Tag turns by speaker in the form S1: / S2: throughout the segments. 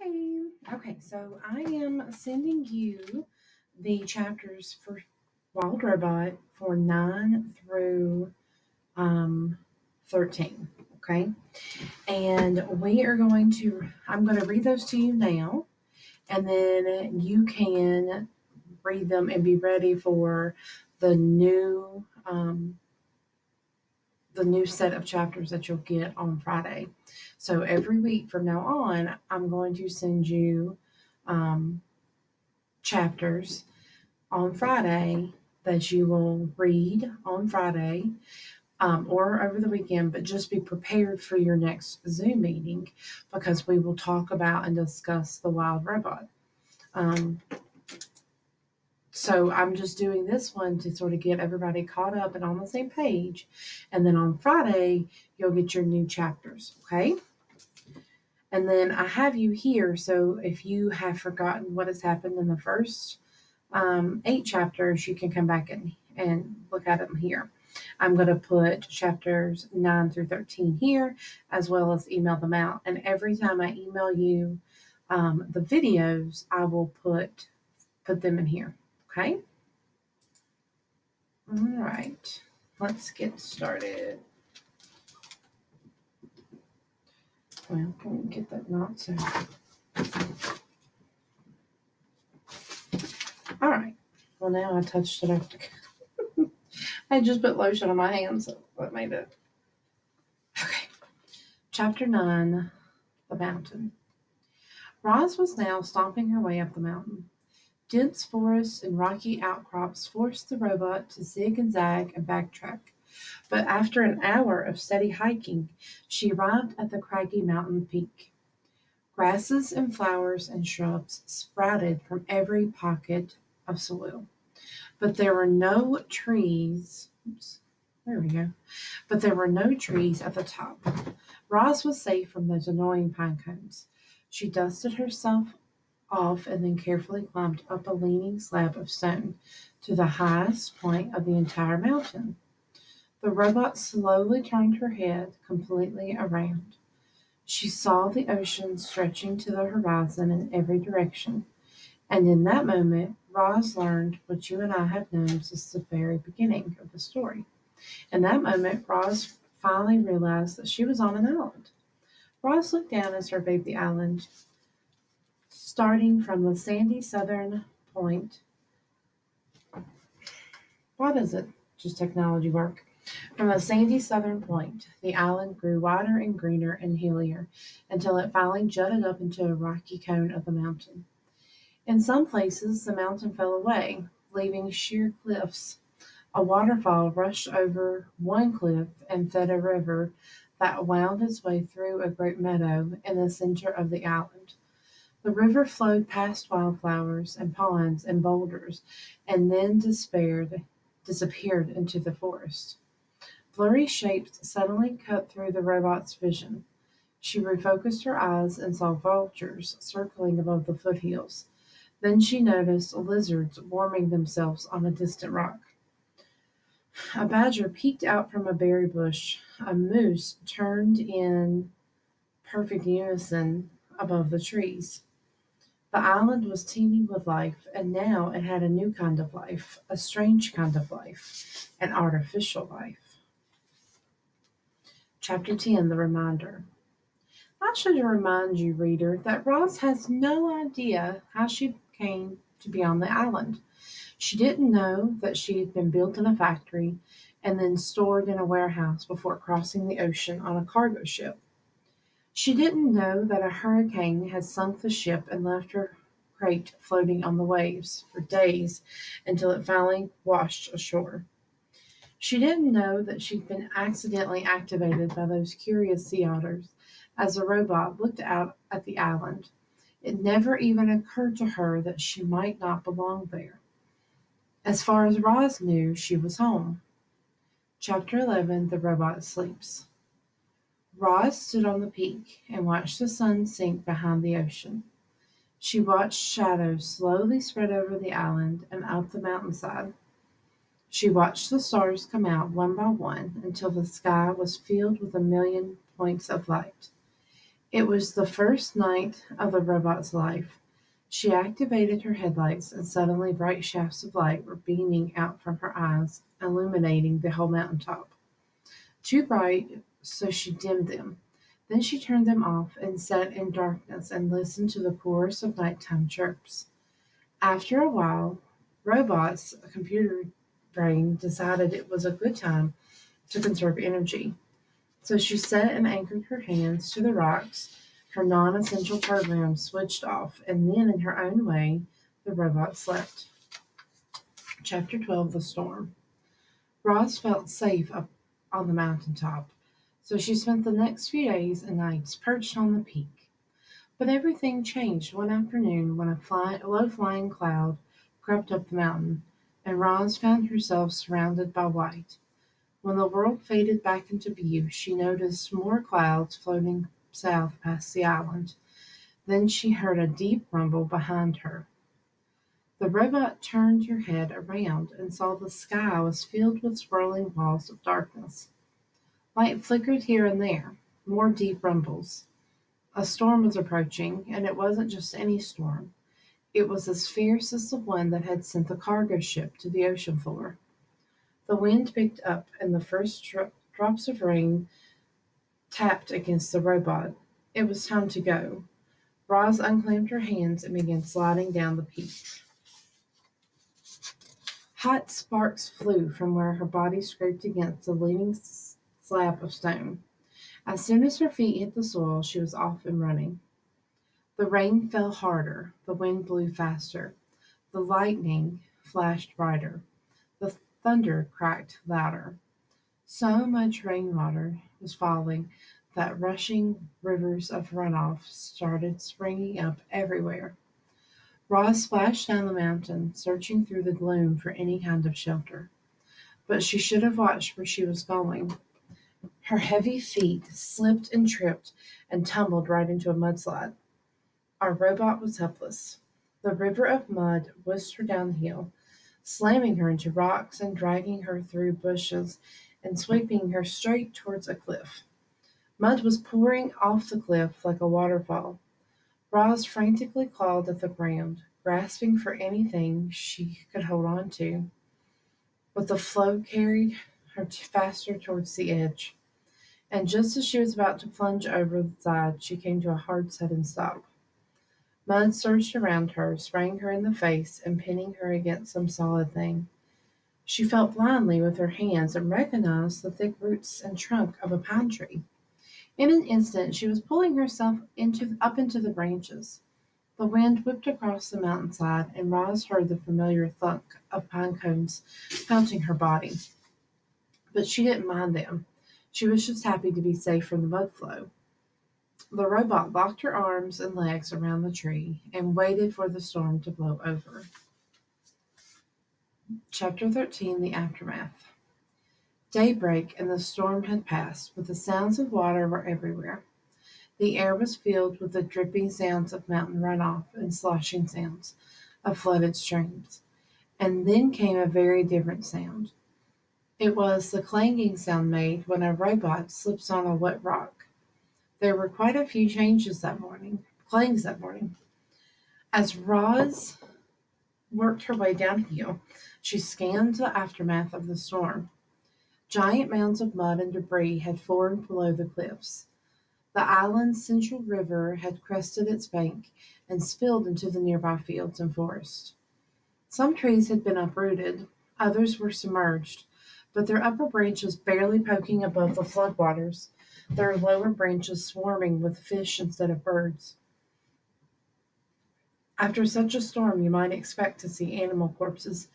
S1: Hey, okay, so I am sending you the chapters for Wild Robot for 9 through 13. Okay, and I'm going to read those to you now, and then you can read them and be ready for the new set of chapters that you'll get on Friday. So every week from now on, I'm going to send you um, chapters on Friday that you will read on Friday or over the weekend, but just be prepared for your next Zoom meeting because we will talk about and discuss the wild robot. So I'm just doing this one to sort of get everybody caught up and on the same page. And then on Friday, you'll get your new chapters, okay? And then I have you here, so if you have forgotten what has happened in the first 8 chapters, you can come back and look at them here. I'm going to put chapters 9 through 13 here, as well as email them out. And every time I email you the videos, I will put them in here. Okay? All right. Let's get started. Well, let me get that knot so. All right. Well, now I touched it up. I just put lotion on my hands, so that made it. Okay. Chapter 9, The Mountain. Roz was now stomping her way up the mountain. Dense forests and rocky outcrops forced the robot to zig and zag and backtrack. But after an hour of steady hiking, she arrived at the craggy mountain peak. Grasses and flowers and shrubs sprouted from every pocket of soil. But there were no trees. Oops, there we go. But there were no trees at the top. Roz was safe from those annoying pine cones. She dusted herself off and then carefully climbed up a leaning slab of stone to the highest point of the entire mountain. The robot slowly turned her head completely around. She saw the ocean stretching to the horizon in every direction, and in that moment, Roz learned what you and I have known since the very beginning of the story. In that moment, Roz finally realized that she was on an island. Roz looked down and surveyed the island, starting from the sandy southern point. Why does it just technology work? From the sandy southern point, the island grew wider and greener and hillier until it finally jutted up into a rocky cone of the mountain. In some places, the mountain fell away, leaving sheer cliffs. A waterfall rushed over one cliff and fed a river that wound its way through a great meadow in the center of the island. The river flowed past wildflowers and ponds and boulders, and then disappeared into the forest. Blurry shapes suddenly cut through the robot's vision. She refocused her eyes and saw vultures circling above the foothills. Then she noticed lizards warming themselves on a distant rock. A badger peeked out from a berry bush. A moose turned in perfect unison above the trees. The island was teeming with life, and now it had a new kind of life, a strange kind of life, an artificial life. Chapter 10, The Reminder. I should remind you, reader, that Roz has no idea how she came to be on the island. She didn't know that she had been built in a factory and then stored in a warehouse before crossing the ocean on a cargo ship. She didn't know that a hurricane had sunk the ship and left her crate floating on the waves for days until it finally washed ashore. She didn't know that she'd been accidentally activated by those curious sea otters as the robot looked out at the island. It never even occurred to her that she might not belong there. As far as Roz knew, she was home. Chapter 11, The Robot Sleeps. Roz stood on the peak and watched the sun sink behind the ocean. She watched shadows slowly spread over the island and up the mountainside. She watched the stars come out one by one until the sky was filled with a million points of light. It was the first night of the robot's life. She activated her headlights, and suddenly bright shafts of light were beaming out from her eyes, illuminating the whole mountaintop. Too bright, so she dimmed them. Then she turned them off and sat in darkness and listened to the chorus of nighttime chirps. After a while, Robot's computer brain decided it was a good time to conserve energy. So she sat and anchored her hands to the rocks, her non essential programs switched off, and then, in her own way, the robot slept. Chapter 12. The Storm. Roz felt safe up on the mountain top, so she spent the next few days and nights perched on the peak. But everything changed one afternoon when a low flying cloud crept up the mountain, and Roz found herself surrounded by white. When the world faded back into view, she noticed more clouds floating south past the island. Then she heard a deep rumble behind her. The robot turned her head around and saw the sky was filled with swirling walls of darkness. Light flickered here and there, more deep rumbles. A storm was approaching, and it wasn't just any storm. It was as fierce as the one that had sent the cargo ship to the ocean floor. The wind picked up, and the first drops of rain tapped against the robot. It was time to go. Roz unclamped her hands and began sliding down the peak. Hot sparks flew from where her body scraped against the leaning slab of stone. As soon as her feet hit the soil, she was off and running. The rain fell harder, the wind blew faster, the lightning flashed brighter, the thunder cracked louder. So much rainwater was falling that rushing rivers of runoff started springing up everywhere. Roz splashed down the mountain, searching through the gloom for any kind of shelter. But she should have watched where she was going. Her heavy feet slipped and tripped and tumbled right into a mudslide. Our robot was helpless. The river of mud whisked her down the hill, slamming her into rocks and dragging her through bushes and sweeping her straight towards a cliff. Mud was pouring off the cliff like a waterfall. Roz frantically clawed at the ground, grasping for anything she could hold on to, but the flow carried her faster towards the edge. And just as she was about to plunge over the side, she came to a hard, sudden stop. Mud surged around her, spraying her in the face and pinning her against some solid thing. She felt blindly with her hands and recognized the thick roots and trunk of a pine tree. In an instant she was pulling herself up into the branches. The wind whipped across the mountainside, and Roz heard the familiar thunk of pine cones pounding her body. But she didn't mind them. She was just happy to be safe from the mud flow. The robot locked her arms and legs around the tree and waited for the storm to blow over. Chapter 13. The Aftermath. Daybreak and the storm had passed, but the sounds of water were everywhere. The air was filled with the dripping sounds of mountain runoff and sloshing sounds of flooded streams. And then came a very different sound. It was the clanging sound made when a robot slips on a wet rock. There were quite a few clangs that morning. As Roz worked her way downhill, she scanned the aftermath of the storm. Giant mounds of mud and debris had formed below the cliffs. The island's central river had crested its bank and spilled into the nearby fields and forest. Some trees had been uprooted, others were submerged, but their upper branches barely poking above the floodwaters, their lower branches swarming with fish instead of birds. After such a storm, you might expect to see animal corpses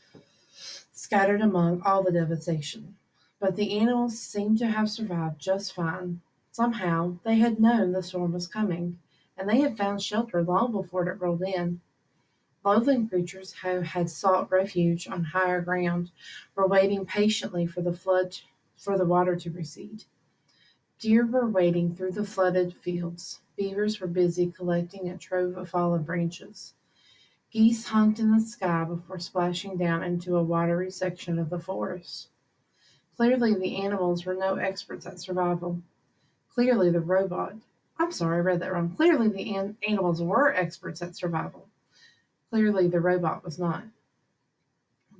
S1: scattered among all the devastation. But the animals seemed to have survived just fine. Somehow, they had known the storm was coming, and they had found shelter long before it rolled in. Loathing creatures who had sought refuge on higher ground were waiting patiently for the water to recede. Deer were wading through the flooded fields. Beavers were busy collecting a trove of fallen branches. Geese honked in the sky before splashing down into a watery section of the forest. Clearly, the animals were no experts at survival. Clearly, the robot I'm sorry, I read that wrong. Clearly, the animals were experts at survival. Clearly, the robot was not.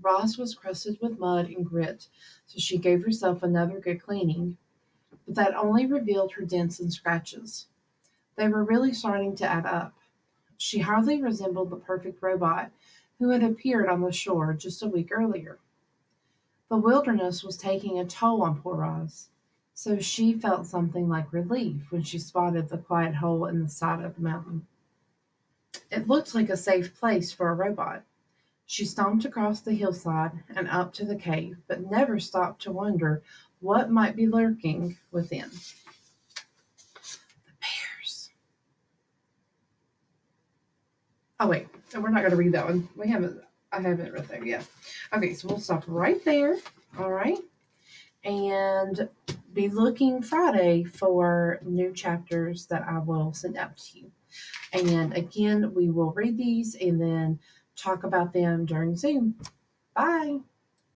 S1: Roz was crusted with mud and grit, so she gave herself another good cleaning, but that only revealed her dents and scratches. They were really starting to add up. She hardly resembled the perfect robot who had appeared on the shore just a week earlier. The wilderness was taking a toll on poor Roz, so she felt something like relief when she spotted the quiet hole in the side of the mountain. It looked like a safe place for a robot. She stomped across the hillside and up to the cave, but never stopped to wonder what might be lurking within. The bears. Oh wait, we're not going to read that one. I haven't read that yet. Okay, so we'll stop right there. All right, and be looking Friday for new chapters that I will send out to you. And again, we will read these and then talk about them during Zoom. Bye.